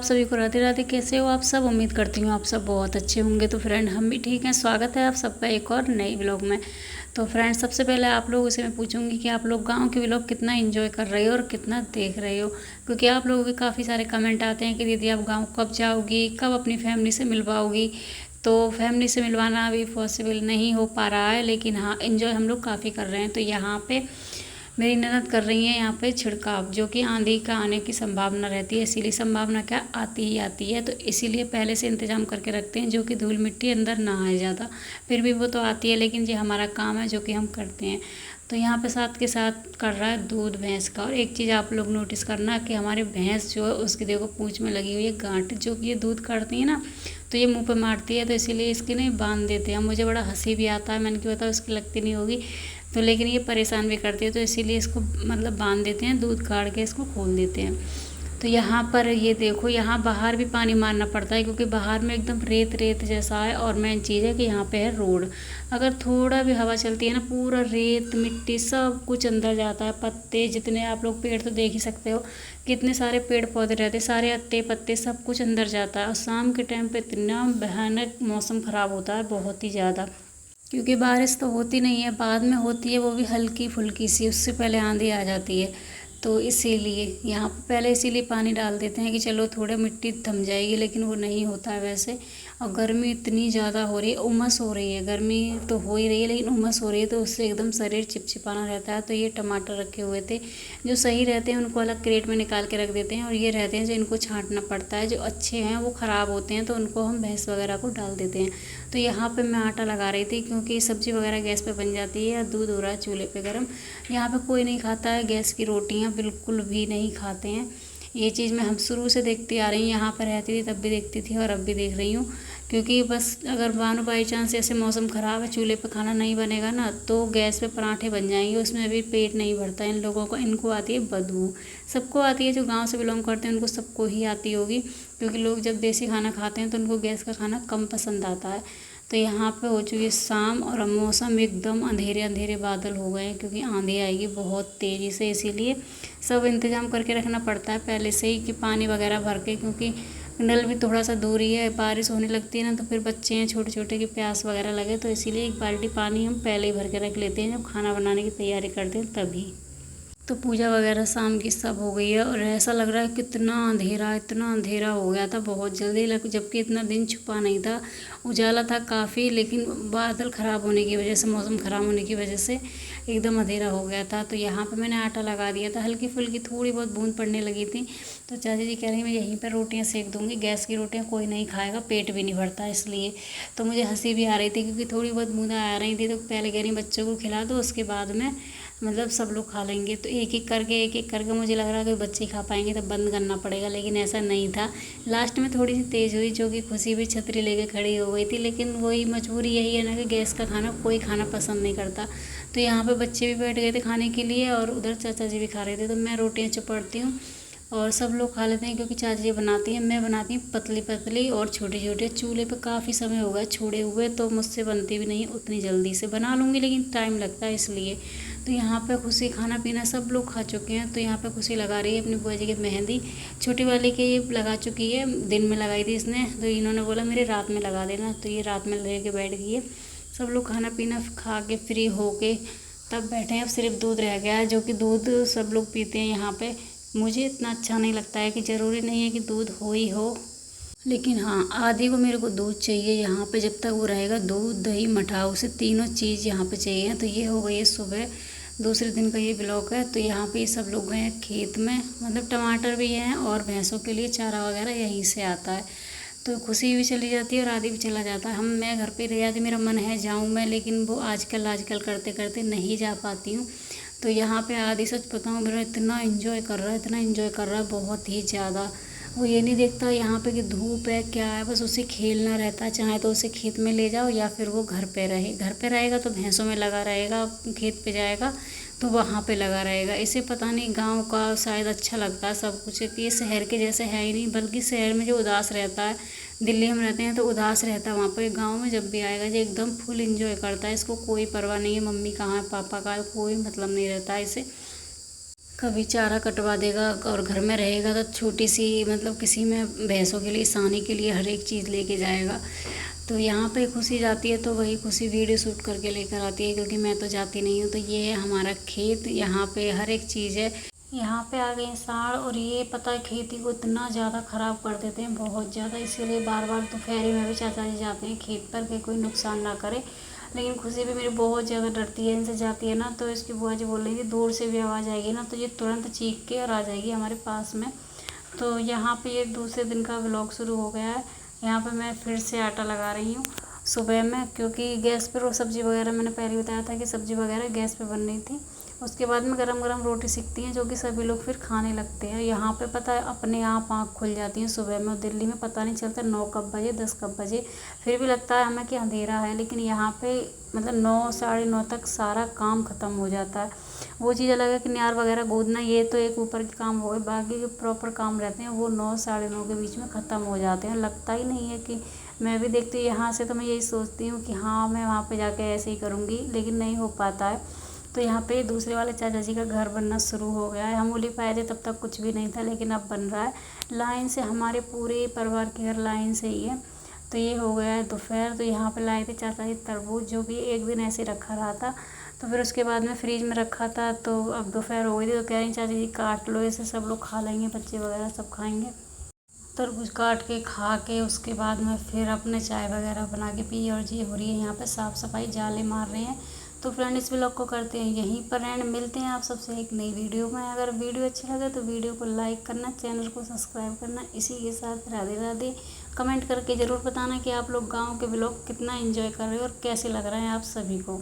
सभी को राधे राधे। कैसे हो आप सब? उम्मीद करती हूँ आप सब बहुत अच्छे होंगे। तो फ्रेंड हम भी ठीक हैं। स्वागत है आप सबका एक और नई व्लॉग में। तो फ्रेंड सबसे पहले आप लोगों से मैं पूछूंगी कि आप लोग गांव के व्लॉग कितना एंजॉय कर रहे हो और कितना देख रहे हो, क्योंकि आप लोगों के काफ़ी सारे कमेंट आते हैं कि दीदी आप गाँव कब जाओगी, कब अपनी फैमिली से मिल पाओगी। तो फैमिली से मिलवाना अभी पॉसिबल नहीं हो पा रहा है, लेकिन हाँ एंजॉय हम लोग काफ़ी कर रहे हैं। तो यहाँ पे मेरी ननद कर रही है यहाँ पे छिड़काव, जो कि आंधी का आने की संभावना रहती है, इसीलिए संभावना क्या आती ही आती है, तो इसीलिए पहले से इंतजाम करके रखते हैं जो कि धूल मिट्टी अंदर ना आए ज़्यादा। फिर भी वो तो आती है, लेकिन ये हमारा काम है जो कि हम करते हैं। तो यहाँ पे साथ के साथ कर रहा है दूध भैंस का। और एक चीज़ आप लोग नोटिस करना कि हमारे भैंस जो है उसकी देखो पूँछ में लगी हुई है गांठ, जो कि ये दूध काटती है ना, तो ये मुंह पे मारती है, तो इसीलिए इसकी नहीं बांध देते हैं। मुझे बड़ा हंसी भी आता है, मैंने क्यों बताया उसकी लगती नहीं होगी, तो लेकिन ये परेशान भी करती है, तो इसीलिए इसको मतलब बांध देते हैं, दूध काट के इसको खोल देते हैं। तो यहाँ पर ये देखो, यहाँ बाहर भी पानी मारना पड़ता है क्योंकि बाहर में एकदम रेत रेत जैसा है। और मेन चीज़ है कि यहाँ पे है रोड, अगर थोड़ा भी हवा चलती है ना, पूरा रेत मिट्टी सब कुछ अंदर जाता है। पत्ते जितने आप लोग, पेड़ तो देख ही सकते हो कितने सारे पेड़ पौधे रहते हैं, सारे अत्ते पत्ते सब कुछ अंदर जाता है। और शाम के टाइम पे इतना भयानक मौसम ख़राब होता है, बहुत ही ज़्यादा, क्योंकि बारिश तो होती नहीं है, बाद में होती है, वो भी हल्की फुल्की सी, उससे पहले आंधी आ जाती है। तो इसीलिए यहाँ पर पहले इसीलिए पानी डाल देते हैं कि चलो थोड़ा मिट्टी थम जाएगी, लेकिन वो नहीं होता है वैसे। और गर्मी इतनी ज़्यादा हो रही है, उमस हो रही है, गर्मी तो हो ही रही है लेकिन उमस हो रही है, तो उससे एकदम शरीर चिपचिपाना रहता है। तो ये टमाटर रखे हुए थे, जो सही रहते हैं उनको अलग क्रेट में निकाल के रख देते हैं, और ये रहते हैं जो इनको छांटना पड़ता है, जो अच्छे हैं वो ख़राब होते हैं, तो उनको हम भैंस वगैरह को डाल देते हैं। तो यहाँ पे मैं आटा लगा रही थी, क्योंकि सब्ज़ी वगैरह गैस पे बन जाती है, दूध हो रहा है चूल्हे पे गर्म। यहाँ पे कोई नहीं खाता है गैस की रोटियाँ, बिल्कुल भी नहीं खाते हैं। ये चीज़ मैं हम शुरू से देखती आ रही हूँ, यहाँ पर रहती थी तब भी देखती थी और अब भी देख रही हूँ। क्योंकि बस अगर मानो बाई चांस ऐसे मौसम ख़राब है, चूल्हे पे खाना नहीं बनेगा ना, तो गैस पे पराठे बन जाएंगे, उसमें भी पेट नहीं भरता इन लोगों को। इनको आती है बदबू, सबको आती है, जो गांव से बिलोंग करते हैं उनको सबको ही आती होगी, क्योंकि लोग जब देसी खाना खाते हैं तो उनको गैस का खाना कम पसंद आता है। तो यहाँ पे हो चुकी है शाम और अब मौसम एकदम अंधेरे अंधेरे बादल हो गए हैं, क्योंकि आंधी आएगी बहुत तेज़ी से, इसीलिए सब इंतज़ाम करके रखना पड़ता है पहले से ही कि पानी वगैरह भर के, क्योंकि नल भी थोड़ा सा दूर ही है, बारिश होने लगती है ना, तो फिर बच्चे हैं छोटे छोटे की प्यास वगैरह लगे, तो इसीलिए एक बाल्टी पानी हम पहले ही भर के रख लेते हैं जब खाना बनाने की तैयारी करते हैं तभी। तो पूजा वगैरह शाम की सब हो गई है, और ऐसा लग रहा है कितना अंधेरा, इतना अंधेरा हो गया था बहुत जल्दी, जबकि इतना दिन छुपा नहीं था, उजाला था काफ़ी, लेकिन बादल ख़राब होने की वजह से, मौसम ख़राब होने की वजह से एकदम अंधेरा हो गया था। तो यहाँ पे मैंने आटा लगा दिया था, हल्की फुल्की थोड़ी बहुत बूंद पड़ने लगी थी। तो चाची जी कह रही मैं यहीं पर रोटियाँ सेक दूँगी, गैस की रोटियाँ कोई नहीं खाएगा, पेट भी नहीं भरता इसलिए। तो मुझे हंसी भी आ रही थी, क्योंकि थोड़ी बहुत बूंदा आ रही थी, तो पहले कह रही बच्चों को खिला दो, उसके बाद में मतलब सब लोग खा लेंगे। तो एक एक करके मुझे लग रहा कि बच्चे खा पाएंगे, तब बंद करना पड़ेगा, लेकिन ऐसा नहीं था। लास्ट में थोड़ी सी तेज़ हुई, जो कि खुशी भी छतरी लेके खड़ी हो गई थी, लेकिन वही मजबूरी यही है ना कि गैस का खाना कोई खाना पसंद नहीं करता। तो यहाँ पे बच्चे भी बैठ गए थे खाने के लिए, और उधर चाचा जी भी खा रहे थे। तो मैं रोटियाँ चपड़ती हूँ और सब लोग खा लेते हैं, क्योंकि चाची जी बनाती हैं, मैं बनाती हूँ पतली पतली और छोटी छोटी। चूल्हे पे काफ़ी समय हो गया छोड़े हुए, तो मुझसे बनती भी नहीं उतनी जल्दी से, बना लूँगी लेकिन टाइम लगता है इसलिए। तो यहाँ पे खुशी खाना पीना सब लोग खा चुके हैं। तो यहाँ पे खुशी लगा रही है अपनी बुआ जी की मेहंदी, छोटी वाली के ये लगा चुकी है, दिन में लगाई थी इसने, तो इन्होंने बोला मेरे रात में लगा देना, तो ये रात में ले के बैठ गई है। सब लोग खाना पीना खा के फ्री हो के तब बैठे हैं। अब सिर्फ दूध रह गया है, जो कि दूध सब लोग पीते हैं यहाँ पे। मुझे इतना अच्छा नहीं लगता है, कि ज़रूरी नहीं है कि दूध हो ही हो, लेकिन हाँ आदि को मेरे को दूध चाहिए यहाँ पे, जब तक वो रहेगा दूध दही मठा, उसे तीनों चीज़ यहाँ पे चाहिए। तो ये हो गई है सुबह, दूसरे दिन का ये ब्लॉग है। तो यहाँ पे सब लोग गए हैं खेत में, मतलब टमाटर भी हैं, और भैंसों के लिए चारा वगैरह यहीं से आता है। तो खुशी भी चली जाती है और आदि भी चला जाता है। मैं घर पे रह जाती, मेरा मन है जाऊँ मैं, लेकिन वो आजकल करते करते नहीं जा पाती हूँ। तो यहाँ पे आदि सच बताऊँ मेरा इतना एंजॉय कर रहा है, इतना एंजॉय कर रहा है, बहुत ही ज़्यादा। वो ये नहीं देखता यहाँ पे कि धूप है क्या है, बस उसे खेलना रहता है। चाहे तो उसे खेत में ले जाओ, या फिर वो घर पे रहे, घर पे रहेगा तो भैंसों में लगा रहेगा, खेत पे जाएगा तो वहाँ पे लगा रहेगा। इसे पता नहीं गांव का शायद अच्छा लगता है सब कुछ, कि ये शहर के जैसे है ही नहीं, बल्कि शहर में जो उदास रहता है, दिल्ली में रहते हैं तो उदास रहता है, वहाँ पर गाँव में जब भी आएगा जो एकदम फुल इंजॉय करता है। इसको कोई परवाह नहीं है मम्मी कहाँ है पापा का है, कोई मतलब नहीं रहता है इसे। कभी चारा कटवा देगा और घर में रहेगा तो छोटी सी मतलब किसी में भैंसों के लिए सानी के लिए हर एक चीज़ लेके जाएगा। तो यहाँ पे खुशी जाती है तो वही खुशी वीडियो शूट करके लेकर आती है, क्योंकि मैं तो जाती नहीं हूँ। तो ये है हमारा खेत, यहाँ पे हर एक चीज़ है। यहाँ पे आ गए हैं सांड, और ये पता है खेती को इतना ज़्यादा ख़राब कर देते हैं, बहुत ज़्यादा। इसीलिए बार बार दोपहर में भी चाचा जी जाते हैं खेत पर कि कोई नुकसान ना करे। लेकिन खुशी भी मेरी बहुत ज़्यादा डरती है इनसे, जाती है ना तो इसकी बुआ जी बोल रही थी दूर से भी आवाज़ आएगी ना तो ये तुरंत चीख के और आ जाएगी हमारे पास में। तो यहाँ पे ये दूसरे दिन का व्लॉग शुरू हो गया है। यहाँ पे मैं फिर से आटा लगा रही हूँ सुबह में, क्योंकि गैस पर वो सब्ज़ी वगैरह मैंने पहले बताया था कि सब्ज़ी वगैरह गैस पे बन रही थी। उसके बाद में गरम गरम रोटी सिकती हैं, जो कि सभी लोग फिर खाने लगते हैं। यहाँ पे पता है अपने आप आँख खुल जाती है सुबह में। दिल्ली में पता नहीं चलता 9 कब बजे 10 कब बजे, फिर भी लगता है हमें कि अंधेरा है। लेकिन यहाँ पे मतलब 9 साढ़े 9 तक सारा काम ख़त्म हो जाता है। वो चीज़ अलग है कि नियार वगैरह गोदना, ये तो एक ऊपर के काम हो गए, बाकी जो प्रॉपर काम रहते हैं वो 9 साढ़े 9 के बीच में ख़त्म हो जाते हैं। लगता ही नहीं है कि मैं भी देखती हूँ यहाँ से तो मैं यही सोचती हूँ कि हाँ मैं वहाँ पे जाके ऐसे ही करूँगी, लेकिन नहीं हो पाता है। तो यहाँ पे दूसरे वाले चाचा जी का घर बनना शुरू हो गया है। हम उली पाए थे तब तक कुछ भी नहीं था, लेकिन अब बन रहा है लाइन से। हमारे पूरे परिवार के घर लाइन से ही है। तो ये हो गया है दोपहर। तो यहाँ पे लाए थे चाचा जी तरबूज, जो कि एक दिन ऐसे रखा रहा था, तो फिर उसके बाद में फ्रिज में रखा था। तो अब दोपहर हो गई थी तो कह रही चाचा जी काट लो, ऐसे सब लोग खा लेंगे, बच्चे वगैरह सब खाएंगे। तरबूज काट के खा के उसके बाद में फिर अपने चाय वगैरह बना के पी। और जी हो रही है यहाँ पे साफ़ सफाई, जाले मार रहे हैं। तो फ्रेंड इस व्लॉग को करते हैं यहीं पर एंड, मिलते हैं आप सबसे एक नई वीडियो में। अगर वीडियो अच्छी लगे तो वीडियो को लाइक करना, चैनल को सब्सक्राइब करना। इसी के साथ राधे राधे। कमेंट करके ज़रूर बताना कि आप लोग गाँव के व्लॉग कितना एंजॉय कर रहे हो और कैसे लग रहे हैं आप सभी को।